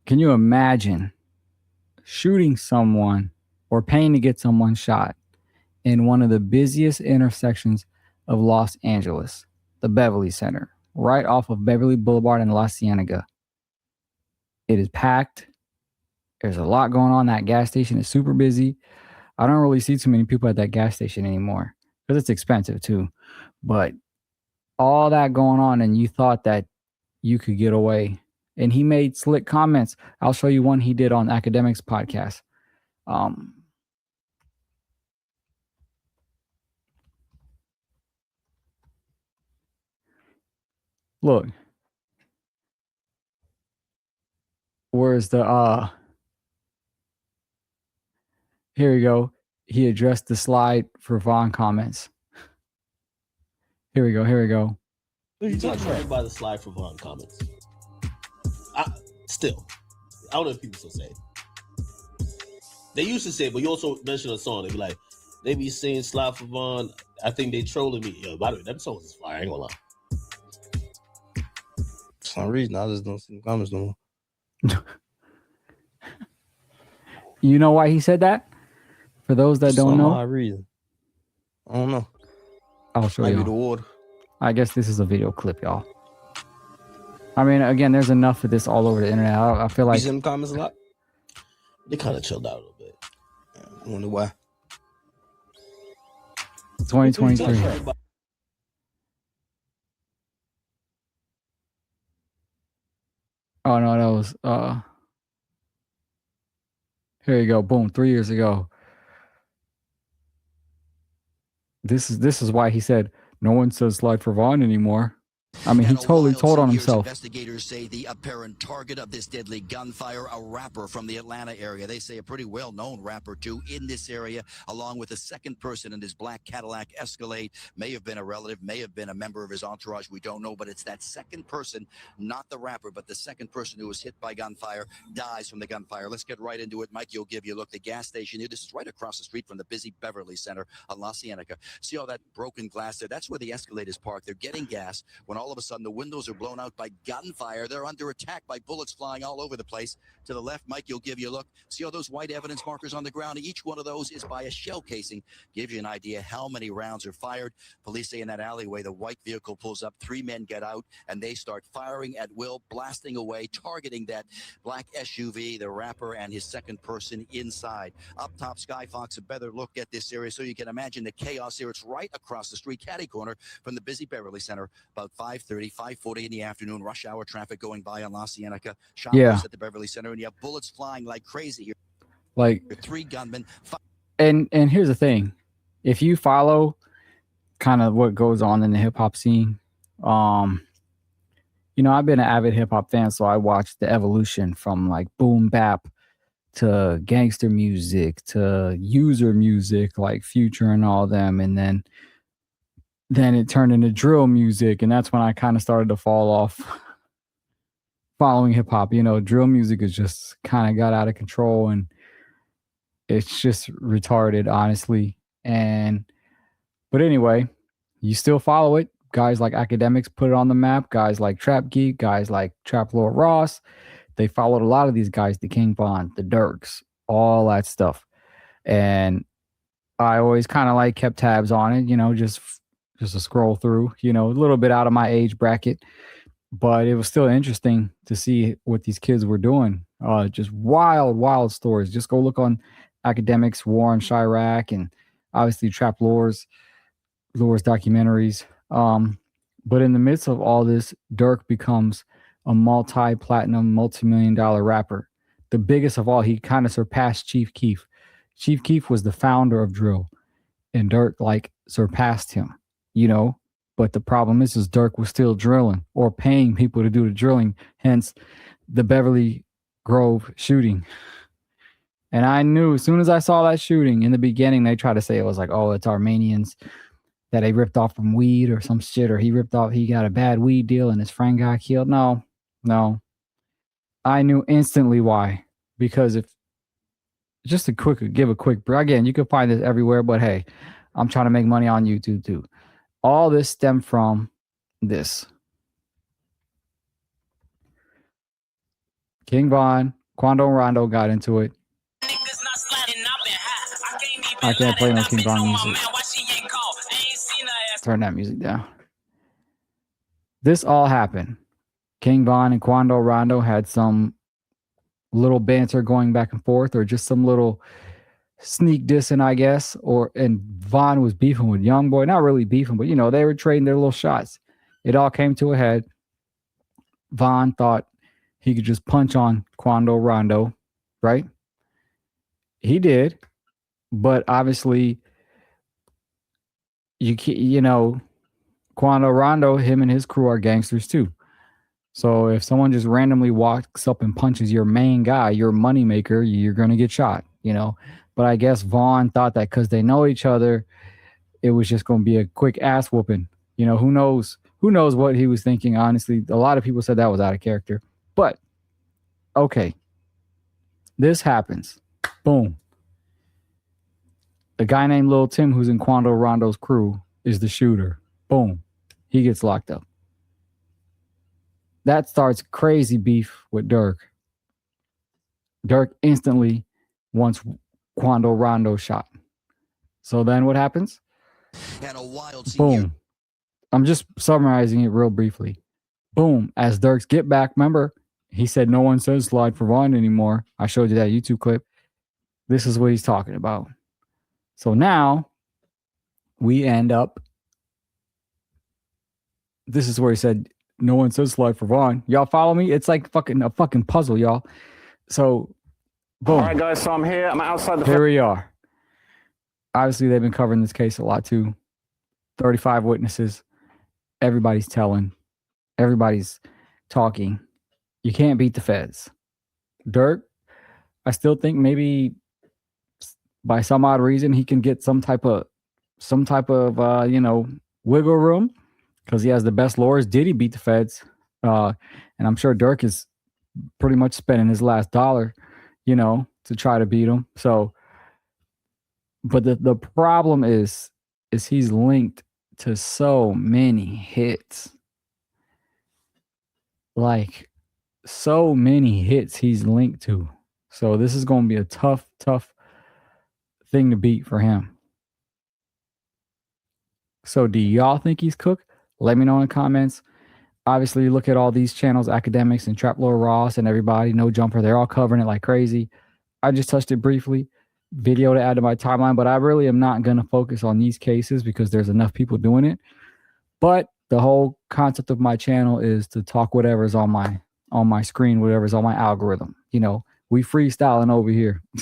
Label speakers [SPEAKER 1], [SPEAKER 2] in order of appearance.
[SPEAKER 1] Can you imagine shooting someone or paying to get someone shot in one of the busiest intersections of Los Angeles, the Beverly Center, right off of Beverly Boulevard in La Cienega? It is packed. There's a lot going on. That gas station is super busy. I don't really see too many people at that gas station anymore because it's expensive too. But all that going on, and you thought that you could get away. And he made slick comments. I'll show you one he did on Academics podcast. Look, where's the here we go. He addressed the slide for Vaughn comments. Here we go. Here we go.
[SPEAKER 2] He's not trying by the slide for Vaughn comments. I don't know if people still say it. They used to say it, but you also mentioned a song. They be like, they be saying slide for Vaughn. I think they trolling me. Yo, by the way, that song is fire. I ain't gonna lie.
[SPEAKER 3] For some reason, I just don't see the comments no more.
[SPEAKER 1] You know why he said that? For those that don't know,
[SPEAKER 3] reason. I don't know.
[SPEAKER 1] I'll show
[SPEAKER 3] Maybe
[SPEAKER 1] you.
[SPEAKER 3] the water.
[SPEAKER 1] I guess this is a video clip, y'all. I mean, again, there's enough of this all over the internet. I feel like
[SPEAKER 3] you see them comments a lot.
[SPEAKER 2] They kind of chilled out a little bit.
[SPEAKER 3] I wonder why.
[SPEAKER 1] 2023. Oh no, that was here you go. Boom, 3 years ago. This is why he said no one says slide for Vaughn anymore. I mean, he totally told on himself.
[SPEAKER 4] Investigators say the apparent target of this deadly gunfire, a rapper from the Atlanta area. They say a pretty well-known rapper, too, in this area, along with a second person in his black Cadillac Escalade. May have been a relative, may have been a member of his entourage. We don't know, but it's that second person, not the rapper, but the second person who was hit by gunfire, dies from the gunfire. Let's get right into it. Mike, you'll give you a look. The gas station here, this is right across the street from the busy Beverly Center on La Cienega. See all that broken glass there? That's where the Escalade is parked. They're getting gas when all of a sudden the windows are blown out by gunfire. They're under attack by bullets flying all over the place. To the left, Mike, you'll give you a look. See all those white evidence markers on the ground? Each one of those is by a shell casing. Gives you an idea how many rounds are fired. Police say in that alleyway, the white vehicle pulls up, 3 men get out, and they start firing at will, blasting away, targeting that black SUV, the rapper, and his second person inside. Up top, Sky Fox, a better look at this area so you can imagine the chaos here. It's right across the street, catty corner from the busy Beverly Center, about 5:40 in the afternoon, rush hour traffic going by on La Cienega. Shoppers at the Beverly Center, and you have bullets flying like crazy here.
[SPEAKER 1] Like
[SPEAKER 4] 3 gunmen.
[SPEAKER 1] And here's the thing. If you follow kind of what goes on in the hip hop scene, you know, I've been an avid hip hop fan, so I watched the evolution from like boom bap to gangster music to user music like Future and all them, and then it turned into drill music, and that's when I kind of started to fall off following hip hop. You know, drill music is just kind of got out of control, and it's just retarded, honestly. But anyway, you still follow it. Guys like Academics put it on the map. Guys like Trap Geek, guys like Trap Lord Ross, they followed a lot of these guys, the King Von, the Durks, all that stuff. And I always kind of like kept tabs on it, you know, just a scroll through, you know, a little bit out of my age bracket, but it was still interesting to see what these kids were doing. Just wild stories. Just go look on Academics, War on Chirac, and obviously Trap Lord's documentaries. But in the midst of all this, Durk becomes a multi-platinum, multi-million-dollar rapper. The biggest of all, he kind of surpassed Chief Keef. Chief Keef was the founder of drill, and Durk like surpassed him, you know. But the problem is Durk was still drilling or paying people to do the drilling, hence the Beverly Grove shooting. And I knew as soon as I saw that shooting in the beginning, they tried to say it was like, oh, it's Armenians that they ripped off from weed or some shit, or he got a bad weed deal and his friend got killed. No. I knew instantly why. Because if just give a quick, again, you can find this everywhere, but hey, I'm trying to make money on YouTube too. All this stemmed from this. King Von Quando and Rondo got into it. I can't play no King Von music. Turn that music down. This all happened. King Von and Quando Rondo had some little banter going back and forth, or just some little sneak dissing, I guess. And Von was beefing with Youngboy. Not really beefing, but they were trading their little shots. It all came to a head. Von thought he could just punch on Quando Rondo, right? He did, but obviously, Quando Rondo, him and his crew are gangsters too. So if someone just randomly walks up and punches your main guy, your moneymaker, you're going to get shot, But I guess Vaughn thought that because they know each other, it was just going to be a quick ass whooping. Who knows what he was thinking, honestly. A lot of people said that was out of character. But, okay. This happens. Boom. The guy named Lil Tim, who's in Quando Rondo's crew, is the shooter. Boom. He gets locked up. That starts crazy beef with Durk. Durk instantly wants Quando Rondo shot. So then what happens?
[SPEAKER 4] And a wild
[SPEAKER 1] boom. I'm just summarizing it real briefly. Boom. As Durk's get back, remember, he said no one says slide for Vaughn anymore. I showed you that YouTube clip. This is what he's talking about. So now we end up. This is where he said no one says slide for Vaughn. Y'all follow me? It's like a fucking puzzle, y'all. So, boom.
[SPEAKER 5] All right, guys. So I'm here. I'm outside the.
[SPEAKER 1] Here we are. Obviously, they've been covering this case a lot too. 35 witnesses. Everybody's telling. Everybody's talking. You can't beat the feds. Durk, I still think maybe by some odd reason he can get some type of wiggle room because he has the best lawyers. Did he beat the feds? And I'm sure Durk is pretty much spending his last dollar, to try to beat him. So, but the problem is he's linked to so many hits. Like, so many hits he's linked to. So this is going to be a tough thing to beat for him. So do y'all think he's cooked? Let me know in the comments. Obviously, look at all these channels, Academics and Trap Lord Ross and everybody, No Jumper. They're all covering it like crazy. I just touched it briefly. Video to add to my timeline, but I really am not going to focus on these cases because there's enough people doing it. But the whole concept of my channel is to talk whatever's on my screen, whatever's on my algorithm. We freestyling over here.